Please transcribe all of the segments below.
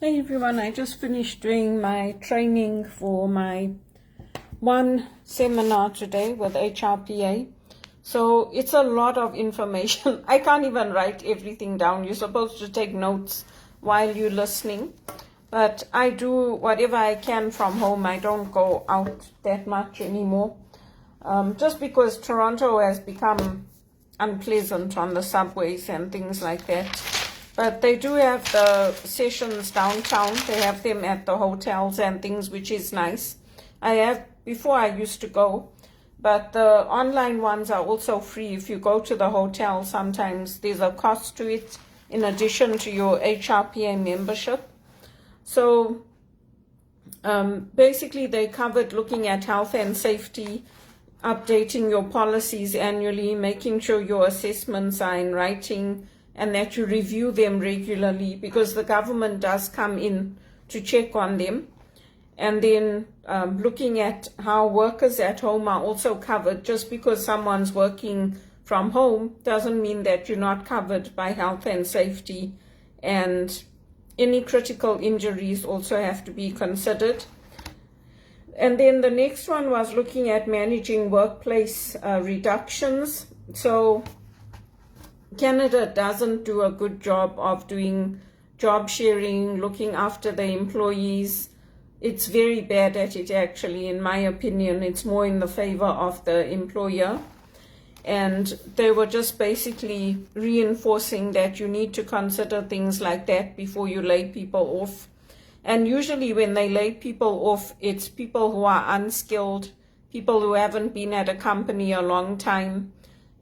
Hey everyone, I just finished doing my training for my one seminar today with HRPA. So it's a lot of information. I can't even write everything down. You're supposed to take notes while you're listening. But I do whatever I can from home. I don't go out that much anymore. Just because Toronto has become unpleasant on the subways and things like that. But they do have the sessions downtown. They have them at the hotels and things, which is nice. Before I used to go, but the online ones are also free. If you go to the hotel, sometimes there's a cost to it in addition to your HRPA membership. So basically they covered looking at health and safety, updating your policies annually, making sure your assessments are in writing, and that you review them regularly because the government does come in to check on them. And then looking at how workers at home are also covered. Just because someone's working from home doesn't mean that you're not covered by health and safety, and any critical injuries also have to be considered. And then the next one was looking at managing workplace reductions. So Canada doesn't do a good job of doing job sharing, looking after the employees. It's very bad at it, actually, in my opinion. It's more in the favor of the employer. And they were just basically reinforcing that you need to consider things like that before you lay people off. And usually when they lay people off, it's people who are unskilled, people who haven't been at a company a long time,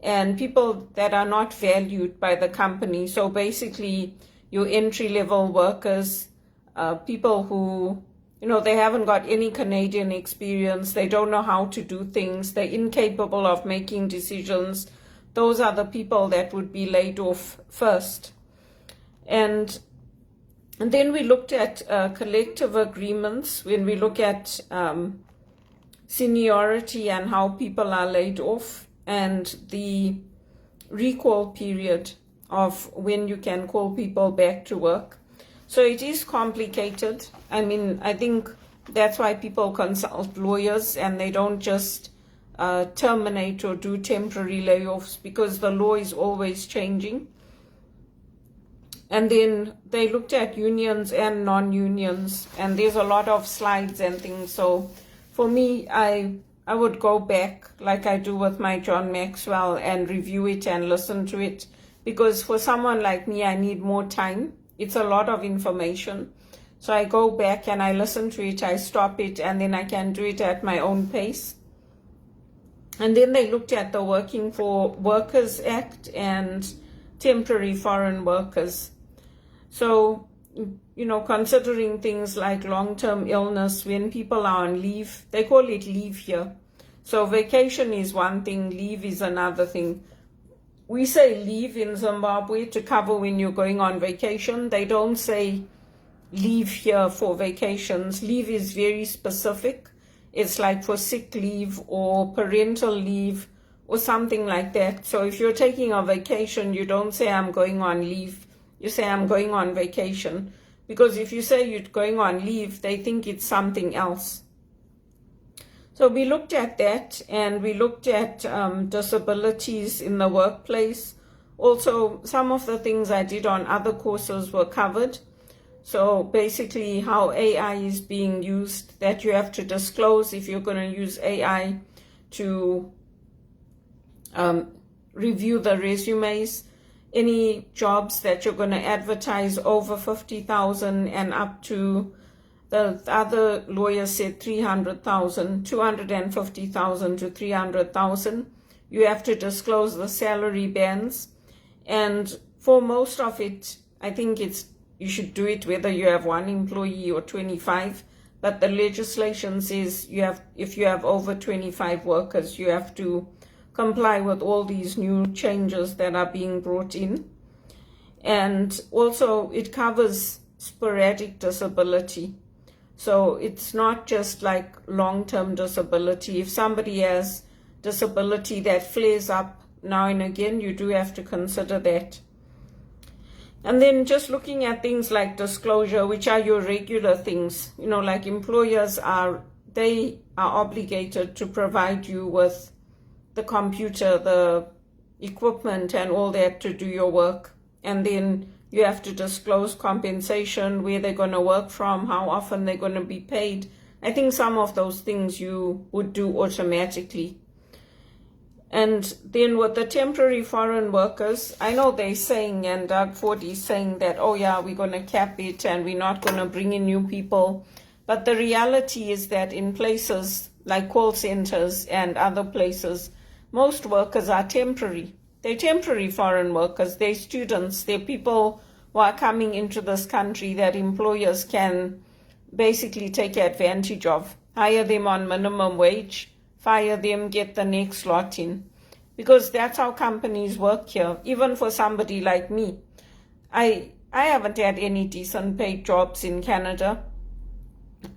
and people that are not valued by the company. So basically your entry-level workers, people who, they haven't got any Canadian experience, they don't know how to do things, they're incapable of making decisions. Those are the people that would be laid off first. And then we looked at collective agreements when we look at seniority and how people are laid off, and the recall period of when you can call people back to work. So it is complicated. I think that's why people consult lawyers and they don't just terminate or do temporary layoffs, because the law is always changing. And then they looked at unions and non-unions, and there's a lot of slides and things. So for me, I would go back like I do with my John Maxwell and review it and listen to it, because for someone like me, I need more time. It's a lot of information. So I go back and I listen to it, I stop it, and then I can do it at my own pace. And then they looked at the Working for Workers Act and temporary foreign workers. So, considering things like long-term illness, when people are on leave, they call it leave here. So vacation is one thing, leave is another thing. We say leave in Zimbabwe to cover when you're going on vacation. They don't say leave here for vacations. Leave is very specific. It's like for sick leave or parental leave or something like that. So if you're taking a vacation, you don't say I'm going on leave. You say I'm going on vacation. Because if you say you're going on leave, they think it's something else. So we looked at that, and we looked at disabilities in the workplace. Also, some of the things I did on other courses were covered. So basically how AI is being used, that you have to disclose if you're going to use AI to review the resumes. Any jobs that you're going to advertise over 50,000 and up to, the other lawyer said 300,000, 250,000 to 300,000. You have to disclose the salary bands. And for most of it, I think you should do it whether you have one employee or 25. But the legislation says if you have over 25 workers, you have to comply with all these new changes that are being brought in. And also it covers sporadic disability. So it's not just like long-term disability. If somebody has disability that flares up now and again, you do have to consider that. And then just looking at things like disclosure, which are your regular things, like employers they are obligated to provide you with the computer, the equipment and all that to do your work. And then you have to disclose compensation, where they're going to work from, how often they're going to be paid. I think some of those things you would do automatically. And then with the temporary foreign workers, I know they're saying, and Doug Ford is saying that, oh yeah, we're going to cap it and we're not going to bring in new people. But the reality is that in places like call centers and other places, most workers are temporary. They're temporary foreign workers. They're students. They're people who are coming into this country that employers can basically take advantage of. Hire them on minimum wage, fire them, get the next lot in. Because that's how companies work here. Even for somebody like me, I haven't had any decent paid jobs in Canada.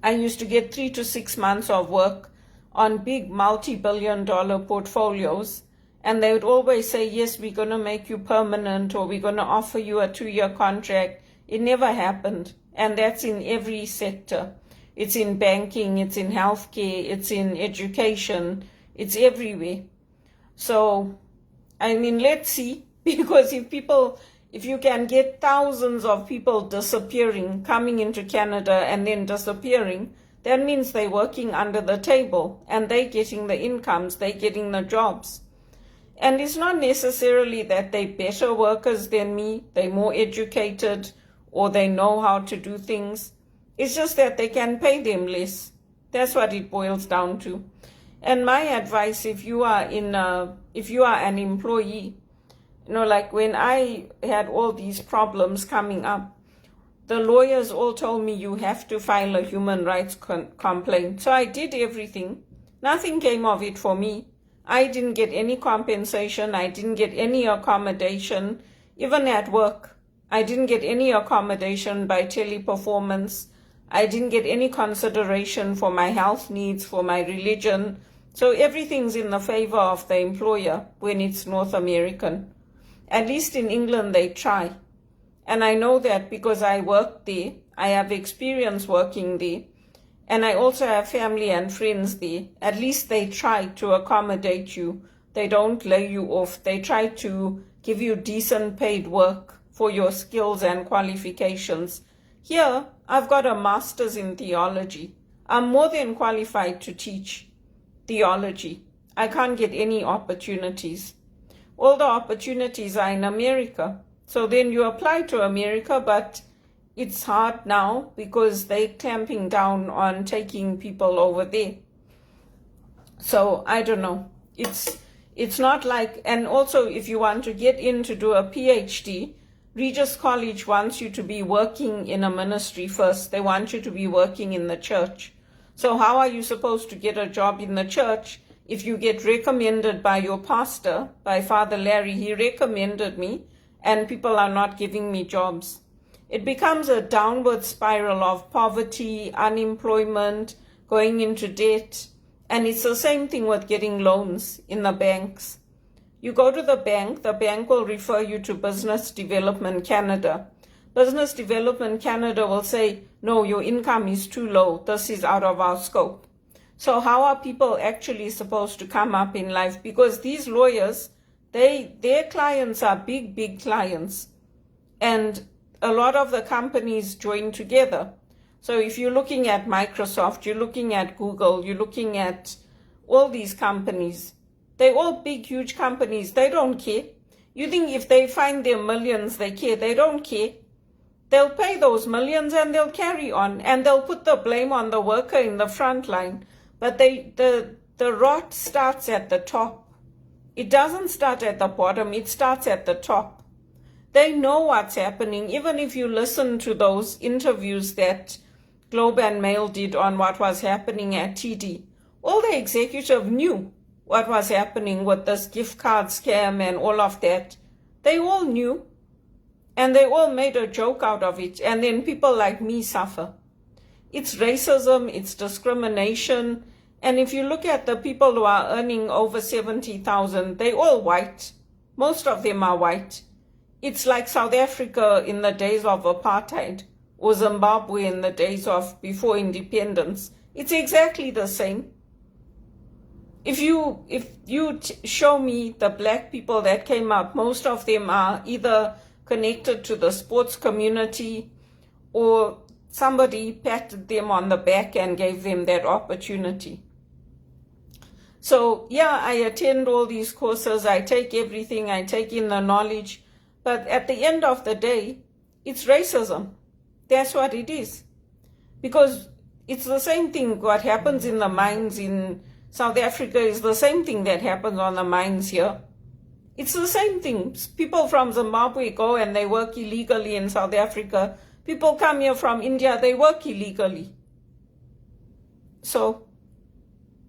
I used to get 3 to 6 months of work on big multi-billion-dollar portfolios, and they would always say, yes, we're going to make you permanent, or we're going to offer you a 2-year contract. It never happened. And that's in every sector. It's in banking, it's in healthcare, it's in education, it's everywhere. So, I mean, let's see, because if you can get thousands of people disappearing, coming into Canada and then disappearing, that means they're working under the table and they're getting the incomes, they're getting the jobs. And it's not necessarily that they're better workers than me, they're more educated, or they know how to do things. It's just that they can pay them less. That's what it boils down to. And my advice, if you are an employee, like when I had all these problems coming up, the lawyers all told me you have to file a human rights complaint. So I did everything. Nothing came of it for me. I didn't get any compensation. I didn't get any accommodation, even at work. I didn't get any accommodation by Teleperformance. I didn't get any consideration for my health needs, for my religion. So everything's in the favor of the employer when it's North American. At least in England they try. And I know that because I worked there. I have experience working there. And I also have family and friends there. At least they try to accommodate you. They don't lay you off. They try to give you decent paid work for your skills and qualifications. Here, I've got a master's in theology. I'm more than qualified to teach theology. I can't get any opportunities. All the opportunities are in America. So then you apply to America, but it's hard now because they're clamping down on taking people over there. So I don't know. It's not like, and also if you want to get in to do a PhD, Regis College wants you to be working in a ministry first. They want you to be working in the church. So how are you supposed to get a job in the church if you get recommended by your pastor, by Father Larry? He recommended me, and people are not giving me jobs. It becomes a downward spiral of poverty, unemployment, going into debt. And it's the same thing with getting loans in the banks. You go to the bank will refer you to Business Development Canada. Business Development Canada will say, no, your income is too low. This is out of our scope. So how are people actually supposed to come up in life? Because these lawyers, their clients are big, big clients. And a lot of the companies join together. So if you're looking at Microsoft, you're looking at Google, you're looking at all these companies, they're all big, huge companies. They don't care. You think if they find their millions, they care? They don't care. They'll pay those millions and they'll carry on, and they'll put the blame on the worker in the front line. But the rot starts at the top. It doesn't start at the bottom. It starts at the top. They know what's happening. Even if you listen to those interviews that Globe and Mail did on what was happening at TD, all the executive knew what was happening with this gift card scam and all of that. They all knew, and they all made a joke out of it, and then people like me suffer. It's racism, it's discrimination, and if you look at the people who are earning over 70,000, they're all white. Most of them are white. It's like South Africa in the days of apartheid or Zimbabwe in the days of before independence. It's exactly the same. If you show me the black people that came up, most of them are either connected to the sports community or somebody patted them on the back and gave them that opportunity. So yeah, I attend all these courses, I take everything, I take in the knowledge, but at the end of the day, it's racism. That's what it is. Because it's the same thing, what happens in the mines in South Africa is the same thing that happens on the mines here. It's the same thing. People from Zimbabwe go and they work illegally in South Africa. People come here from India, they work illegally. So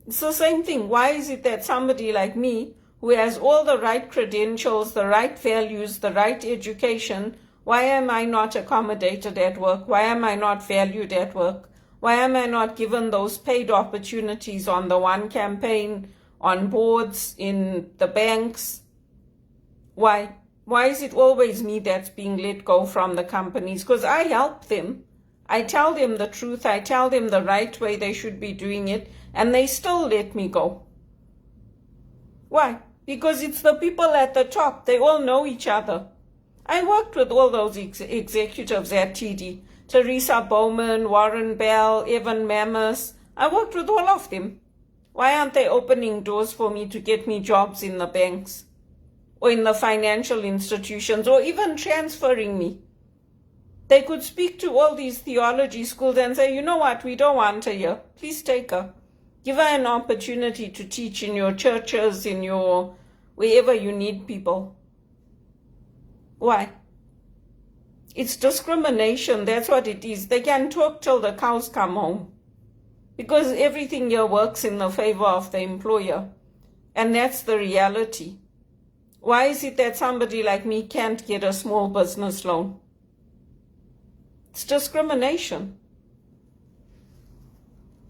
it's the same thing. Why is it that somebody like me, who has all the right credentials, the right values, the right education, why am I not accommodated at work? Why am I not valued at work? Why am I not given those paid opportunities on the One campaign, on boards, in the banks? Why? Why is it always me that's being let go from the companies? Because I help them. I tell them the truth. I tell them the right way they should be doing it, and they still let me go. Why? Because it's the people at the top. They all know each other. I worked with all those executives at TD. Teresa Bowman, Warren Bell, Evan Mammas. I worked with all of them. Why aren't they opening doors for me to get me jobs in the banks or in the financial institutions or even transferring me? They could speak to all these theology schools and say, you know what, we don't want her here. Please take her. Give her an opportunity to teach in your churches, in your wherever you need people. Why? It's discrimination, that's what it is. They can talk till the cows come home. Because everything here works in the favor of the employer. And that's the reality. Why is it that somebody like me can't get a small business loan? It's discrimination.